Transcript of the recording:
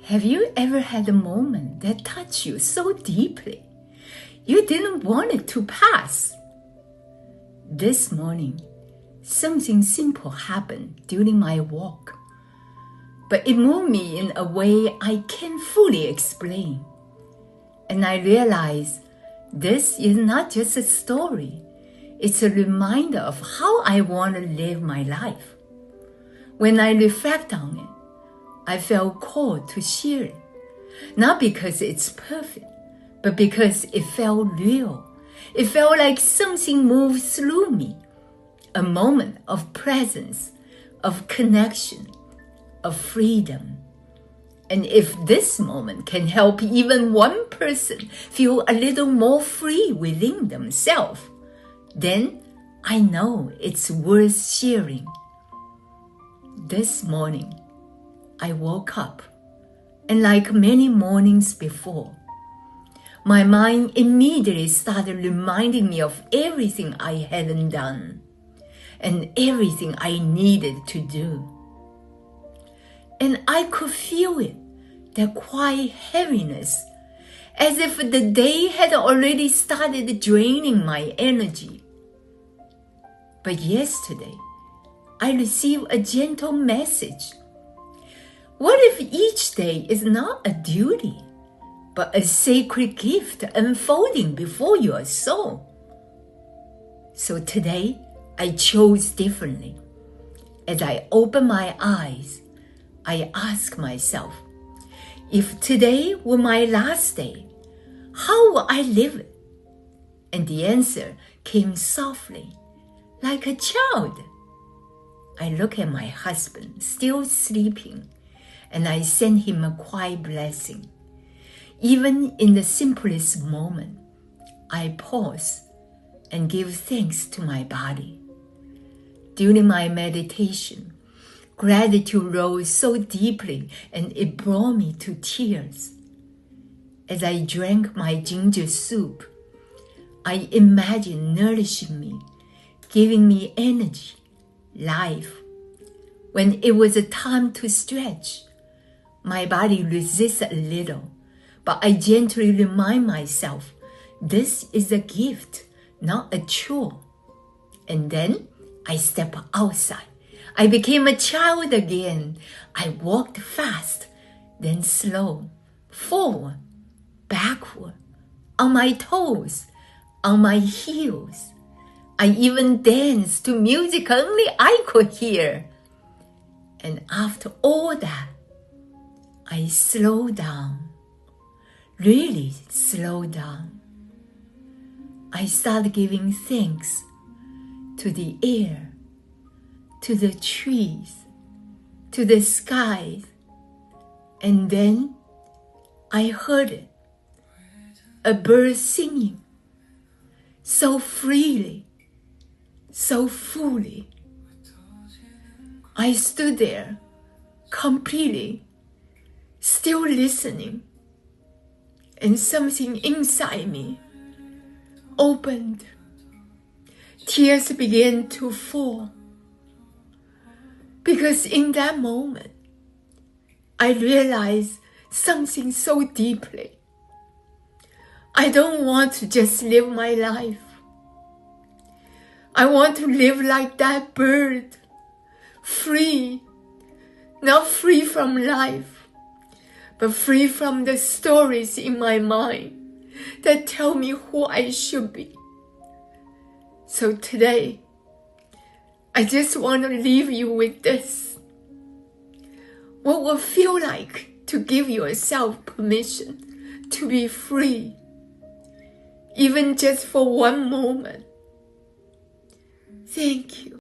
Have you ever had a moment that touched you so deeply you didn't want it to pass? This morning, something simple happened during my walk, but it moved me in a way I can't fully explain. And I realized this is not just a story, it's a reminder of how I want to live my life. When I reflect on it, I felt called to share it, not because it's perfect, but because it felt real. It felt like something moved through me, a moment of presence, of connection, of freedom. And if this moment can help even one person feel a little more free within themselves, then I know it's worth sharing. This morning, I woke up, and like many mornings before, my mind immediately started reminding me of everything I hadn't done and everything I needed to do. And I could feel it, that quiet heaviness, as if the day had already started draining my energy. But yesterday, I received a gentle message. What if each day is not a duty, but a sacred gift unfolding before your soul? So today, I chose differently. As I open my eyes, I ask myself, if today were my last day, how would I live it? And the answer came softly, like a child. I look at my husband, still sleeping, and I send him a quiet blessing. Even in the simplest moment, I pause and give thanks to my body. During my meditation, gratitude rose so deeply and it brought me to tears. As I drank my ginger soup, I imagined nourishing me, giving me energy, life. When it was a time to stretch, my body resists a little, but I gently remind myself, this is a gift, not a chore. And then I step outside. I became a child again. I walked fast, then slow, forward, backward, on my toes, on my heels. I even danced to music only I could hear. And after all that, I slowed down, really slowed down. I started giving thanks to the air, to the trees, to the skies. And then I heard it, a bird singing, so freely, so fully. I stood there, completely, still listening, and something inside me opened. Tears began to fall, because in that moment, I realized something so deeply. I don't want to just live my life. I want to live like that bird, free, not free from life, but free from the stories in my mind that tell me who I should be. So today, I just want to leave you with this. What would it feel like to give yourself permission to be free, even just for one moment? Thank you.